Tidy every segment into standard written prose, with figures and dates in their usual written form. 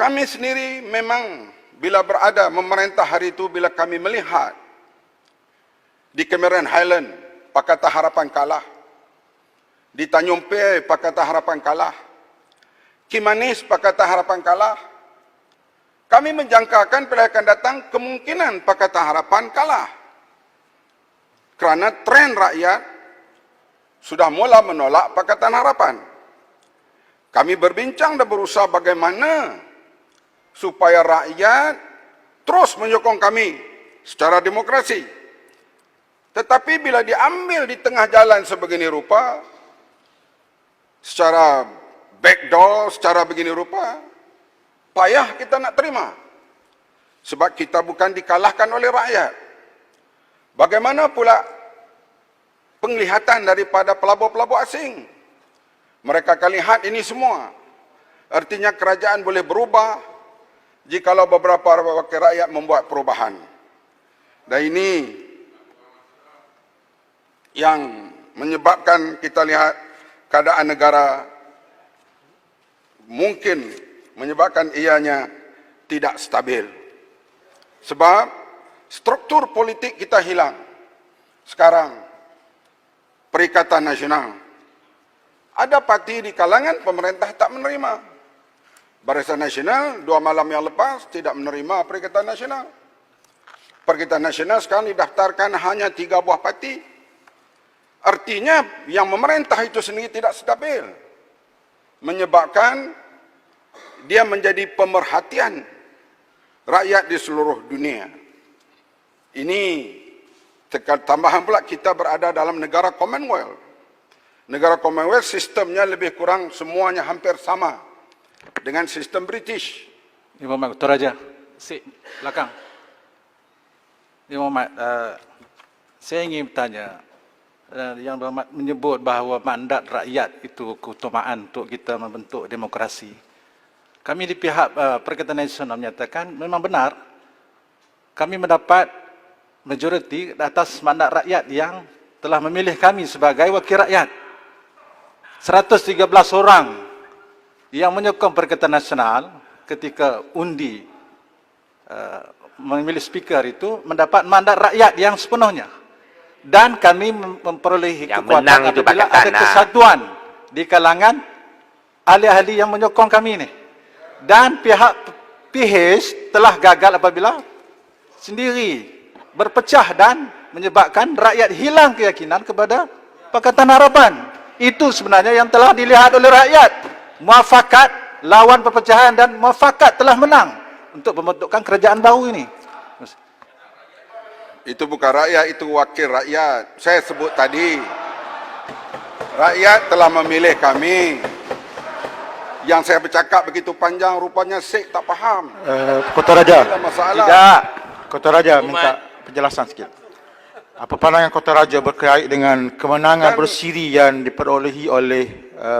Kami sendiri memang bila berada memerintah hari itu, bila kami melihat di Cameron Highland, Pakatan Harapan kalah. Di Tanjung Piai, Pakatan Harapan kalah. Kimanis, Pakatan Harapan kalah. Kami menjangkakan pilihan akan datang kemungkinan Pakatan Harapan kalah. Kerana tren rakyat sudah mula menolak Pakatan Harapan. Kami berbincang dan berusaha bagaimana supaya rakyat terus menyokong kami secara demokrasi. Tetapi bila diambil di tengah jalan sebegini rupa, secara backdoor, secara begini rupa, payah kita nak terima. Sebab kita bukan dikalahkan oleh rakyat. Bagaimana pula penglihatan daripada pelabur-pelabur asing? Mereka akan lihat ini semua. Artinya kerajaan boleh berubah jikalau beberapa wakil rakyat membuat perubahan. Dan ini yang menyebabkan kita lihat keadaan negara mungkin menyebabkan ianya tidak stabil. Sebab struktur politik kita hilang. Sekarang, Perikatan Nasional. Ada parti di kalangan pemerintah tak menerima. Barisan Nasional 2 malam yang lepas tidak menerima Perikatan Nasional. Perikatan Nasional sekarang didaftarkan hanya 3 buah parti. Artinya yang memerintah itu sendiri tidak stabil. Menyebabkan dia menjadi pemerhatian rakyat di seluruh dunia. Ini tambahan pula kita berada dalam negara Commonwealth. Negara Commonwealth sistemnya lebih kurang semuanya hampir sama dengan sistem British. Ini Muhammad, Dr. Raja. Belakang. Ini Muhammad, saya ingin bertanya. Yang Berhormat menyebut bahawa mandat rakyat itu keutamaan untuk kita membentuk demokrasi. Kami di pihak Perikatan Nasional menyatakan memang benar kami mendapat majoriti atas mandat rakyat yang telah memilih kami sebagai wakil rakyat. 113 orang yang menyokong Perikatan Nasional ketika undi memilih speaker itu mendapat mandat rakyat yang sepenuhnya. Dan kami memperolehi kekuatan apabila ada kesatuan di kalangan ahli-ahli yang menyokong kami ini. Dan pihak PH telah gagal apabila sendiri berpecah dan menyebabkan rakyat hilang keyakinan kepada Pakatan Harapan. Itu sebenarnya yang telah dilihat oleh rakyat. Muafakat lawan perpecahan dan muafakat telah menang untuk pembentukan kerajaan baru ini. Itu bukan rakyat, itu wakil rakyat. Saya sebut tadi, rakyat telah memilih kami. Yang saya bercakap begitu panjang, rupanya Syekh tak faham. Kota Raja, tidak. Kota Raja minta penjelasan sikit. Apa pandangan Kota Raja berkait dengan kemenangan bersiri yang diperolehi oleh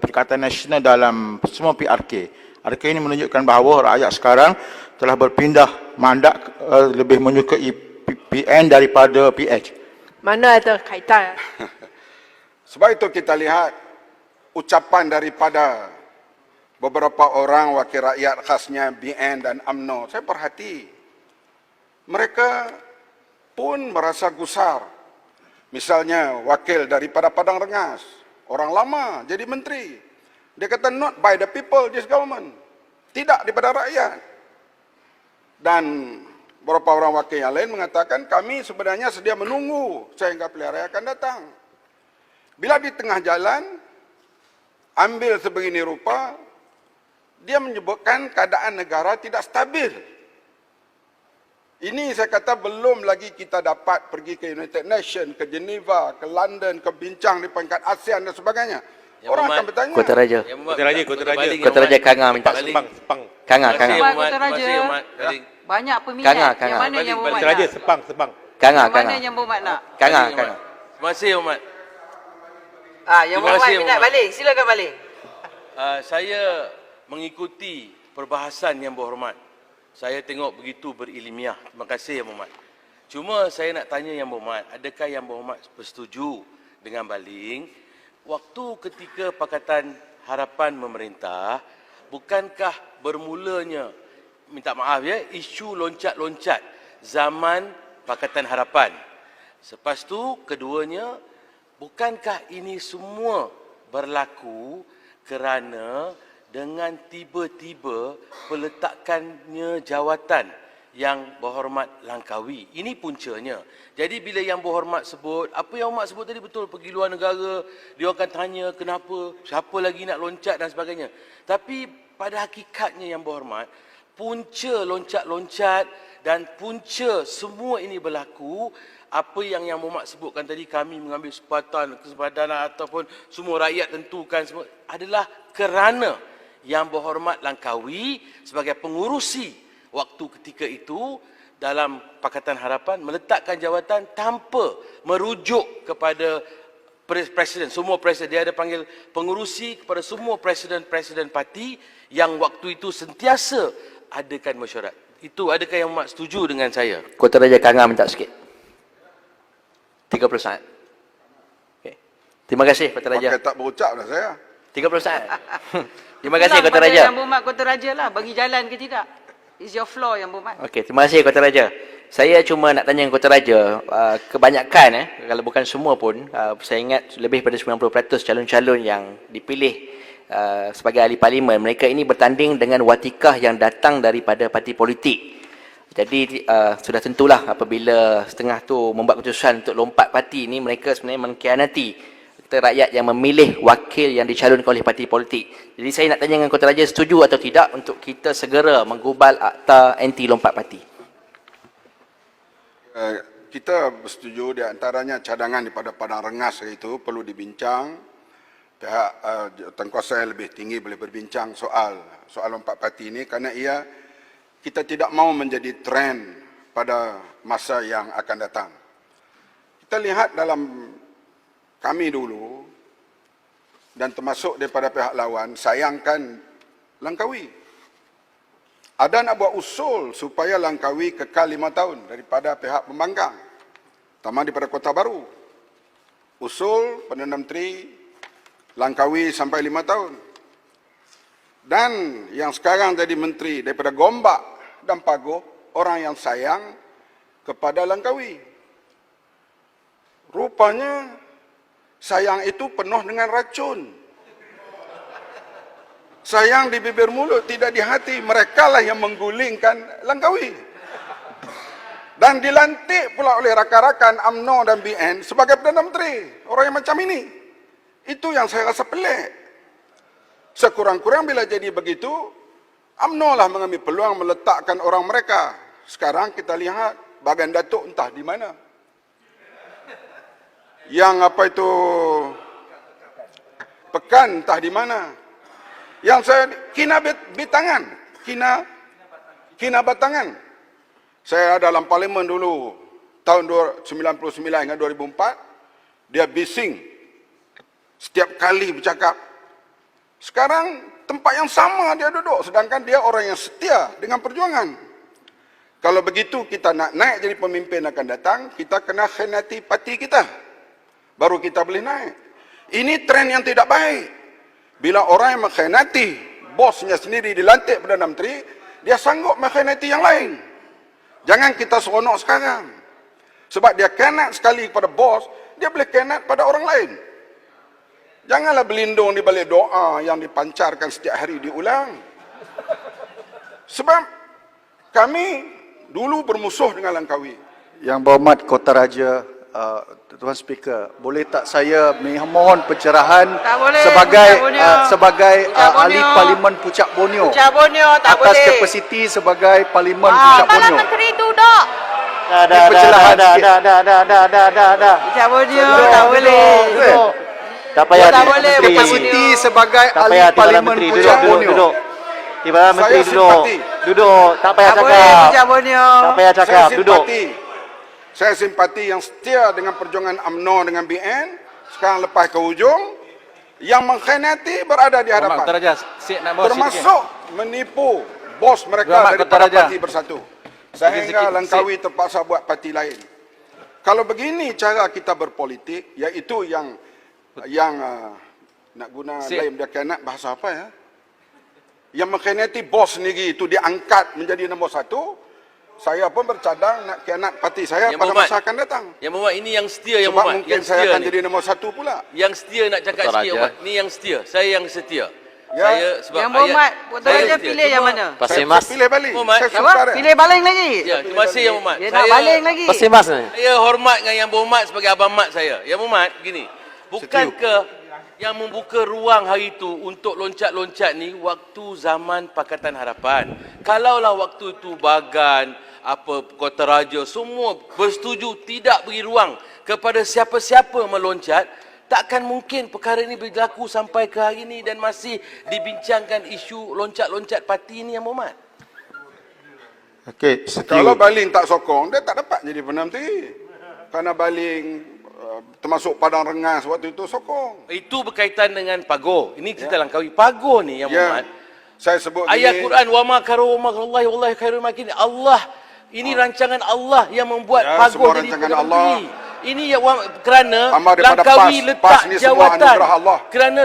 Perikatan Nasional dalam semua PRK? Adakah ini menunjukkan bahawa rakyat sekarang telah berpindah mandat lebih menyukai PN daripada PH? Mana ada kaitan? Sebab itu kita lihat ucapan daripada beberapa orang wakil rakyat khasnya BN dan UMNO. Saya perhati. Mereka pun merasa gusar. Misalnya wakil daripada Padang Rengas. Orang lama jadi menteri. Dia kata not by the people, this government. Tidak daripada rakyat. Dan beberapa orang wakil yang lain mengatakan kami sebenarnya sedia menunggu sehingga pilihan raya akan datang. Bila di tengah jalan, ambil sebegini rupa, dia menyebutkan keadaan negara tidak stabil. Ini saya kata belum lagi kita dapat pergi ke United Nations, ke Geneva, ke London, ke bincang di peringkat ASEAN dan sebagainya. Orang akan bertanya. Kota Raja. Kota Raja Kanga minta. Kanga. Kota Raja. Banyak peminat. Yang mana yang Muhammad nak? Raja, Sepang. Kanga. Mana yang Muhammad nak? Kanga. Terima kasih, Muhammad. Yang Muhammad minat balik. Silakan balik. Saya mengikuti perbahasan yang berhormat. Saya tengok begitu berilmiah. Terima kasih, Yang Berhormat. Cuma saya nak tanya Yang Berhormat, adakah Yang Berhormat bersetuju dengan Baling, waktu ketika Pakatan Harapan memerintah, bukankah bermulanya minta maaf ya, isu loncat-loncat zaman Pakatan Harapan. Selepas tu keduanya, bukankah ini semua berlaku kerana dengan tiba-tiba peletakannya jawatan Yang Berhormat Langkawi. Ini puncanya. Jadi bila Yang Berhormat sebut, apa yang Hormat sebut tadi betul, pergi luar negara, dia akan tanya kenapa, siapa lagi nak loncat dan sebagainya. Tapi pada hakikatnya Yang Berhormat, punca loncat-loncat dan punca semua ini berlaku, apa yang Berhormat sebutkan tadi, kami mengambil kesempatan ataupun semua rakyat tentukan semua, adalah kerana Yang Berhormat Langkawi sebagai pengurusi waktu ketika itu dalam Pakatan Harapan meletakkan jawatan tanpa merujuk kepada presiden, semua presiden. Dia ada panggil pengurusi kepada semua presiden-presiden parti yang waktu itu sentiasa adakan mesyuarat. Itu adakah Yang Berhormat setuju dengan saya? Kota Raja Kanga minta sikit. 30 saat. Okay. Terima kasih Kota Raja. Pakai tak berucap dah saya. 30 saat. Terima kasih Kota Raja. Yang Berhormat Kota Raja lah, bagi jalan ke tidak? Is your floor Yang Berhormat. Okey, terima kasih Kota Raja. Saya cuma nak tanya Kota Raja, kebanyakan kalau bukan semua pun, saya ingat lebih pada 90% calon-calon yang dipilih sebagai ahli parlimen, mereka ini bertanding dengan watikah yang datang daripada parti politik. Jadi sudah tentulah apabila setengah tu membuat keputusan untuk lompat parti ini, mereka sebenarnya mengkhianati rakyat yang memilih wakil yang dicalonkan oleh parti politik. Jadi saya nak tanya dengan Kota Raja, setuju atau tidak untuk kita segera menggubal akta anti lompat parti? Kita bersetuju, di antaranya cadangan daripada Padang Rengas itu perlu dibincang. Pihak jawatankuasa yang lebih tinggi boleh berbincang soal lompat parti ini, kerana kita tidak mau menjadi trend pada masa yang akan datang. Kita lihat dalam kami dulu, dan termasuk daripada pihak lawan, sayangkan Langkawi. Ada nak buat usul supaya Langkawi kekal 5 tahun daripada pihak pembangkang, terutama daripada Kota Baru. Usul Perdana Menteri Langkawi sampai 5 tahun. Dan yang sekarang jadi menteri daripada Gombak dan Pagoh, orang yang sayang kepada Langkawi. Rupanya sayang itu penuh dengan racun. Sayang di bibir mulut, tidak di hati. Mereka lah yang menggulingkan Langkawi. Dan dilantik pula oleh rakan-rakan UMNO dan BN sebagai Perdana Menteri. Orang yang macam ini. Itu yang saya rasa pelik. Sekurang-kurang bila jadi begitu, UMNO lah mengambil peluang meletakkan orang mereka. Sekarang kita lihat bahagian Datuk entah di mana. Yang apa itu Pekan entah di mana. Yang saya Kina Batangan. Saya dalam parlimen dulu tahun 99 hingga 2004, dia bising setiap kali bercakap. Sekarang tempat yang sama dia duduk, sedangkan dia orang yang setia dengan perjuangan. Kalau begitu kita nak naik jadi pemimpin akan datang, kita kena khianati parti kita, baru kita boleh naik. Ini tren yang tidak baik. Bila orang yang mengkhianati bosnya sendiri dilantik Perdana Menteri, dia sanggup mengkhianati yang lain. Jangan kita seronok sekarang. Sebab dia khianat sekali kepada bos, dia boleh khianat pada orang lain. Janganlah berlindung di balik doa yang dipancarkan setiap hari diulang. Sebab kami dulu bermusuh dengan Langkawi. Yang Berhormat Kota Raja, Tuan Speaker, boleh tak saya mohon pencerahan sebagai ahli Parlimen Pucak Borneo Tak atas kapasiti sebagai Parlimen Pucak Borneo. Menteri duduk. Pencerahan sikit. Pucak Borneo tak boleh. Tak payah Tak boleh, Menteri. Kapasiti sebagai Tak ahli payah Timbalan Parlimen Menteri Pucak duduk. Borneo. Timbalan Menteri Saya duduk. simpati. Duduk. Tak payah Tak boleh cakap. Pucak Borneo. Tak payah cakap. Duduk. Saya simpati yang setia dengan perjuangan UMNO dengan BN. Sekarang lepas ke hujung, yang mengkhianati berada di Kota hadapan. Raja, Sik nak bawa Termasuk menipu bos mereka Berhormat Kota daripada Raja. parti bersatu. Sehingga sikit, Langkawi terpaksa buat parti lain. Kalau begini cara kita berpolitik, iaitu yang nak guna Sik. lain dia khianat, bahasa apa ya? yang mengkhianati bos sendiri itu diangkat menjadi nombor 1, saya pun bercadang nak khianat parti saya Yang pada Muhammad, masa akan datang. Yang Muhammad, ini yang setia Yang Sebab Muhammad. mungkin Yang saya setia akan ni. jadi nombor 1 pula. Yang setia nak cakap Dr. sikit Raja. Muhammad. Ni yang setia. Saya yang setia. Ya. Saya sebab Yang Muhammad, Dr. saya Raja setia. pilih yang Cuma- mana? Pasir Saya Mas. pilih balik. Muhammad, Saya Apa? suka dia. Pilih baling lagi? Ya, terima kasih Yang Muhammad. Dia nak baling lagi. Pasir Mas ni. Saya hormat dengan Yang Berhormat sebagai abang mat saya. Yang Berhormat, gini. Bukankah yang membuka ruang hari itu untuk loncat-loncat ni waktu zaman Pakatan Harapan. Kalaulah waktu itu Bagan, Kota Raja, semua bersetuju tidak beri ruang kepada siapa-siapa meloncat, takkan mungkin perkara ini berlaku sampai ke hari ini dan masih dibincangkan isu loncat-loncat parti ini Yang Berhormat. Okey, Kalau setiu. baling tak sokong, dia tak dapat jadi Perdana Menteri. Kerana baling termasuk Padang Rengas waktu itu sokong. Itu berkaitan dengan Pago. Ini kita langkaui. Pago ni Yang Berhormat. Saya sebut Ayat ini, Quran wa ma karu wallahi wallahi khairul makin. Allah ini rancangan Allah yang membuat Ya, Pago semua jadi rancangan Perdana Allah. Menteri. Ini kerana Tambah daripada Langkawi PAS. letak PAS ni semua jawatan. anugerah Allah. Kerana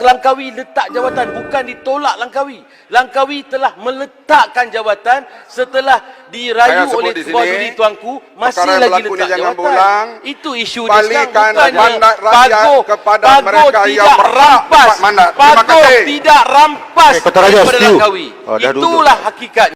Langkawi letak jawatan, bukan ditolak Langkawi. Langkawi telah meletakkan jawatan setelah dirayu Saya sebut oleh di sebuah sini, duri tuanku, masih perkara yang lagi berlaku ni letak jangan jawatan. berulang. Itu isu dia sekarang, balikan bukannya mandat rakyat kepada mereka yang tidak berhak rampas. dapat mandat. Terima Pago kasih. tidak rampas Okey, Kota Raja, daripada setuju. Langkawi. Oh, dah duduk. Itulah hakikat.